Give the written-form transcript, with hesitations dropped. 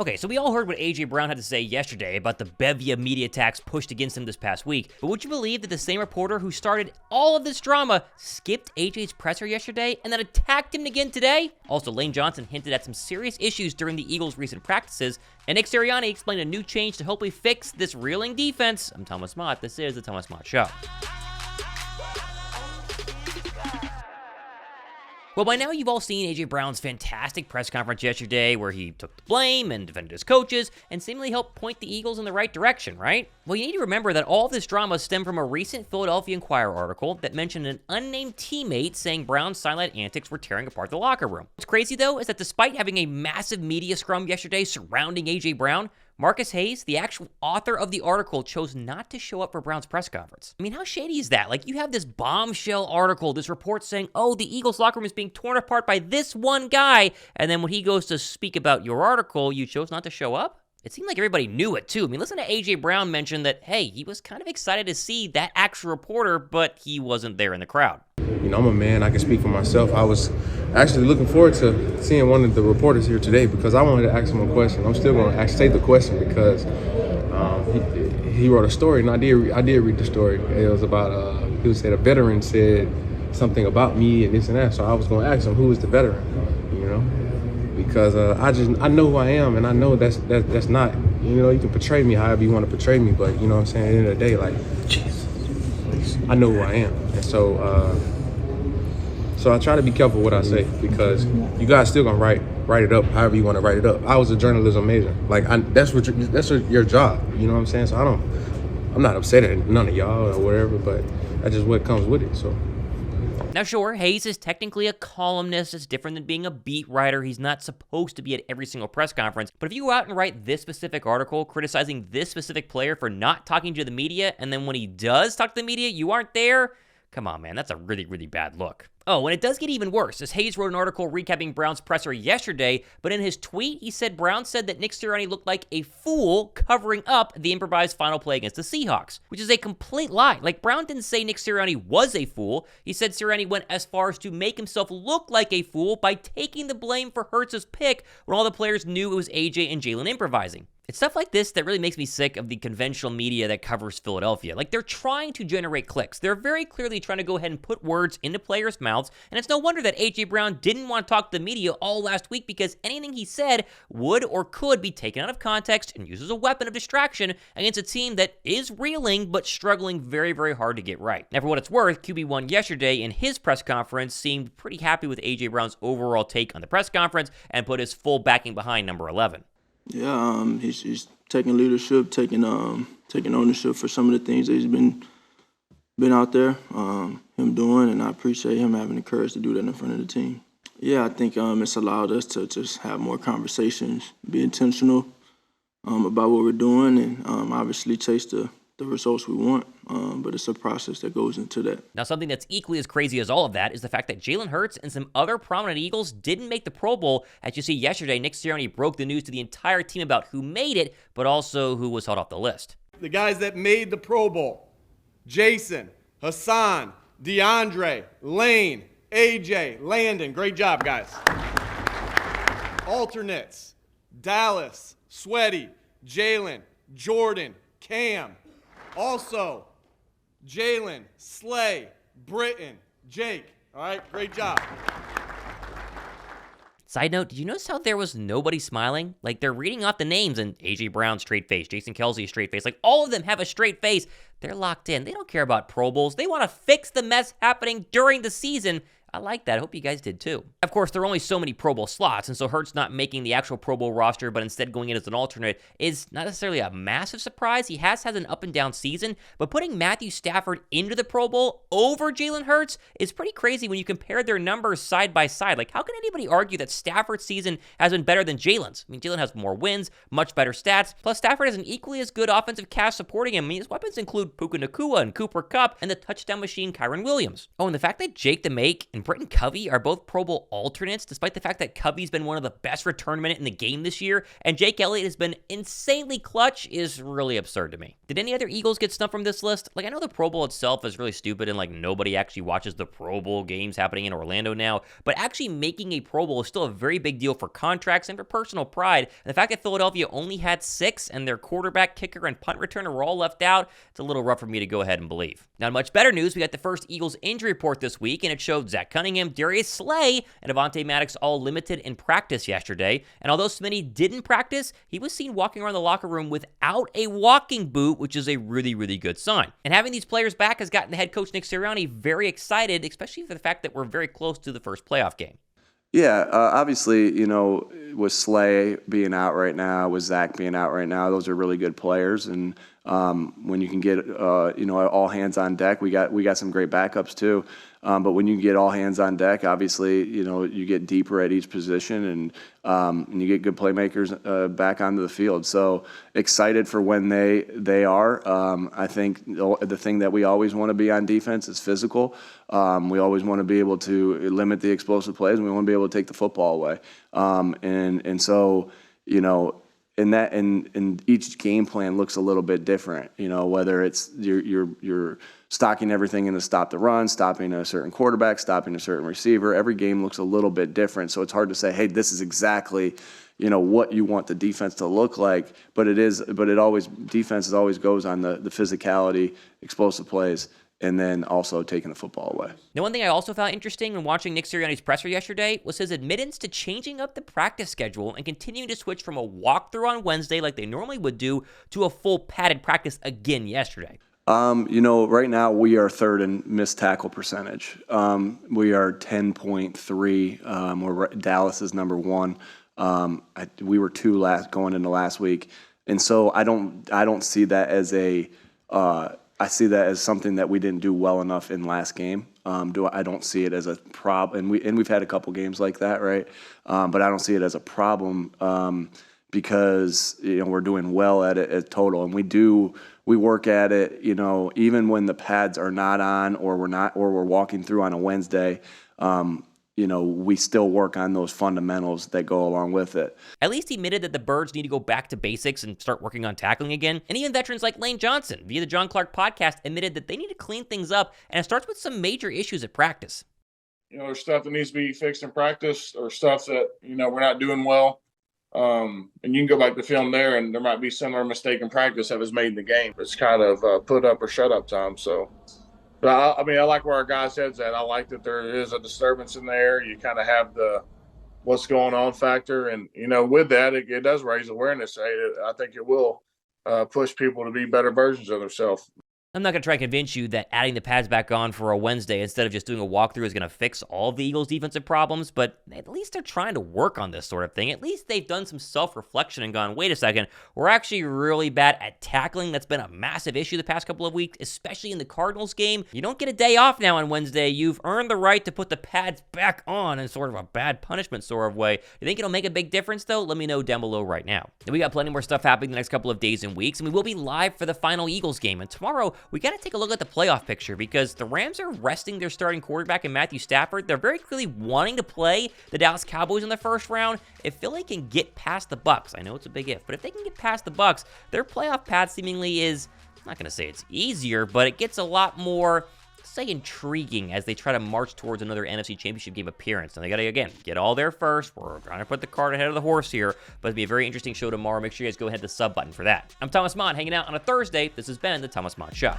Okay, so we all heard what A.J. Brown had to say yesterday about the bevy of media attacks pushed against him this past week, but would you believe that the same reporter who started all of this drama skipped A.J.'s presser yesterday and then attacked him again today? Also, Lane Johnson hinted at some serious issues during the Eagles' recent practices, and Nick Sirianni explained a new change to hopefully fix this reeling defense. I'm Thomas Mott. This is the Thomas Mott Show. Well, by now you've all seen A.J. Brown's fantastic press conference yesterday where he took the blame and defended his coaches and seemingly helped point the Eagles in the right direction, right? Well, you need to remember that all this drama stemmed from a recent Philadelphia Inquirer article that mentioned an unnamed teammate saying Brown's sideline antics were tearing apart the locker room. What's crazy, though, is that despite having a massive media scrum yesterday surrounding A.J. Brown, Marcus Hayes, the actual author of the article, chose not to show up for Brown's press conference. I mean, how shady is that? Like, you have this bombshell article, this report saying, oh, the Eagles locker room is being torn apart by this one guy, and then when he goes to speak about your article, you chose not to show up? It seemed like everybody knew it, too. I mean, listen to A.J. Brown mention that, hey, he was kind of excited to see that actual reporter, but he wasn't there in the crowd. You know, I'm a man. I can speak for myself. I was actually looking forward to seeing one of the reporters here today because I wanted to ask him a question. I'm still going to state the question because he wrote a story, and I did read the story. It was about, he said a veteran said something about me and this and that. So I was going to ask him, who is the veteran, you know? Because I know who I am, and I know that's not, you know, you can portray me however you want to portray me, but, you know what I'm saying, at the end of the day, like, Jesus, I know who I am. And so I try to be careful what I say because you guys still gonna write it up however you want to write it up. I was a journalism major. Like that's your job. You know what I'm saying? So I'm not upset at none of y'all or whatever, but that's just what comes with it. So. Now, sure, Hayes is technically a columnist. It's different than being a beat writer. He's not supposed to be at every single press conference. But if you go out and write this specific article criticizing this specific player for not talking to the media, and then when he does talk to the media, you aren't there, come on, man, that's a really, really bad look. Oh, and it does get even worse, as Hayes wrote an article recapping Brown's presser yesterday, but in his tweet, he said Brown said that Nick Sirianni looked like a fool covering up the improvised final play against the Seahawks, which is a complete lie. Like, Brown didn't say Nick Sirianni was a fool. He said Sirianni went as far as to make himself look like a fool by taking the blame for Hurts's pick when all the players knew it was AJ and Jalen improvising. It's stuff like this that really makes me sick of the conventional media that covers Philadelphia. Like, they're trying to generate clicks. They're very clearly trying to go ahead and put words into players' mouths, and it's no wonder that A.J. Brown didn't want to talk to the media all last week because anything he said would or could be taken out of context and used as a weapon of distraction against a team that is reeling but struggling very, very hard to get right. Now, for what it's worth, QB1 yesterday in his press conference seemed pretty happy with A.J. Brown's overall take on the press conference and put his full backing behind number 11. Yeah, he's taking leadership, taking ownership for some of the things that he's been out there, him doing, and I appreciate him having the courage to do that in front of the team. Yeah, I think it's allowed us to just have more conversations, be intentional about what we're doing, and obviously chase the results we want, but it's a process that goes into that. Now, something that's equally as crazy as all of that is the fact that Jalen Hurts and some other prominent Eagles didn't make the Pro Bowl. As you see yesterday, Nick Sirianni broke the news to the entire team about who made it, but also who was held off the list. The guys that made the Pro Bowl: Jason, Hassan, DeAndre, Lane, AJ, Landon. Great job, guys. Alternates: Dallas, Sweaty, Jalen, Jordan, Cam. Also, Jalen, Slay, Britton, Jake. All right, great job. Side note, did you notice how there was nobody smiling? Like, they're reading off the names, and A.J. Brown, straight face, Jason Kelce, straight face. Like, all of them have a straight face. They're locked in. They don't care about Pro Bowls. They want to fix the mess happening during the season. I like that. I hope you guys did too. Of course, there are only so many Pro Bowl slots, and so Hurts not making the actual Pro Bowl roster, but instead going in as an alternate is not necessarily a massive surprise. He has had an up and down season, but putting Matthew Stafford into the Pro Bowl over Jalen Hurts is pretty crazy when you compare their numbers side by side. Like, how can anybody argue that Stafford's season has been better than Jalen's? I mean, Jalen has more wins, much better stats, plus Stafford has an equally as good offensive cast supporting him. I mean, his weapons include Puka Nacua and Cooper Kupp and the touchdown machine Kyron Williams. Oh, and the fact that Jake the Make and and Britton Covey are both Pro Bowl alternates, despite the fact that Covey's been one of the best return men in the game this year, and Jake Elliott has been insanely clutch, is really absurd to me. Did any other Eagles get snubbed from this list? Like, I know the Pro Bowl itself is really stupid, and like nobody actually watches the Pro Bowl games happening in Orlando now, but actually making a Pro Bowl is still a very big deal for contracts and for personal pride. And the fact that Philadelphia only had 6 and their quarterback, kicker, and punt returner were all left out, it's a little rough for me to go ahead and believe. Now, in much better news, we got the first Eagles injury report this week, and it showed Zach Cunningham, Darius Slay, and Avonte Maddox all limited in practice yesterday. And although Smitty didn't practice, he was seen walking around the locker room without a walking boot, which is a really, really good sign. And having these players back has gotten the head coach Nick Sirianni very excited, especially for the fact that we're very close to the first playoff game. Yeah, obviously, with Slay being out right now, with Zach being out right now, those are really good players. And when you can get, all hands on deck, we got some great backups too. But when you get all hands on deck, obviously, you get deeper at each position and you get good playmakers back onto the field. So excited for when they are. I think the thing that we always want to be on defense is physical. We always want to be able to limit the explosive plays, and we want to be able to take the football away. So, and each game plan looks a little bit different, whether it's you're stocking everything in to stop the run, stopping a certain quarterback, stopping a certain receiver. Every game looks a little bit different. So it's hard to say, hey, this is exactly, what you want the defense to look like. But defense always goes on the physicality, explosive plays, and then also taking the football away. Now, one thing I also found interesting when watching Nick Sirianni's presser yesterday was his admittance to changing up the practice schedule and continuing to switch from a walkthrough on Wednesday like they normally would do to a full padded practice again yesterday. Right now we are third in missed tackle percentage. We are 10.3. Dallas is number 1. We were 2 going into last week, and so I don't see that as I see that as something that we didn't do well enough in last game. I don't see it as a problem, and we've had a couple games like that, right? But I don't see it as a problem because we're doing well at it at total, and we work at it. Even when the pads are not on, or we're walking through on a Wednesday. We still work on those fundamentals that go along with it. At least he admitted that the Birds need to go back to basics and start working on tackling again. And even veterans like Lane Johnson, via the John Clark podcast, admitted that they need to clean things up, and it starts with some major issues at practice. There's stuff that needs to be fixed in practice, or stuff that, we're not doing well. And you can go back to film there, and there might be similar mistake in practice that was made in the game. It's kind of put up or shut up time, so... But I like where our guys' heads at. I like that there is a disturbance in there. You kind of have the what's going on factor. And, with that, it does raise awareness. I think it will push people to be better versions of themselves. I'm not going to try to convince you that adding the pads back on for a Wednesday instead of just doing a walkthrough is going to fix all of the Eagles' defensive problems, but at least they're trying to work on this sort of thing. At least they've done some self-reflection and gone, wait a second, we're actually really bad at tackling. That's been a massive issue the past couple of weeks, especially in the Cardinals game. You don't get a day off now on Wednesday. You've earned the right to put the pads back on in sort of a bad punishment sort of way. You think it'll make a big difference, though? Let me know down below right now. And we got plenty more stuff happening the next couple of days and weeks, and we will be live for the final Eagles game. And tomorrow, we got to take a look at the playoff picture because the Rams are resting their starting quarterback in Matthew Stafford. They're very clearly wanting to play the Dallas Cowboys in the first round. If Philly can get past the Bucs, I know it's a big if, but if they can get past the Bucs, their playoff path seemingly is, I'm not going to say it's easier, but it gets a lot more, say, intriguing as they try to march towards another NFC Championship game appearance. And they got to, again, get all there first. We're trying to put the cart ahead of the horse here, but it'll be a very interesting show tomorrow. Make sure you guys go ahead to the sub button for that. I'm Thomas Mott, hanging out on a Thursday. This has been the Thomas Mott Show.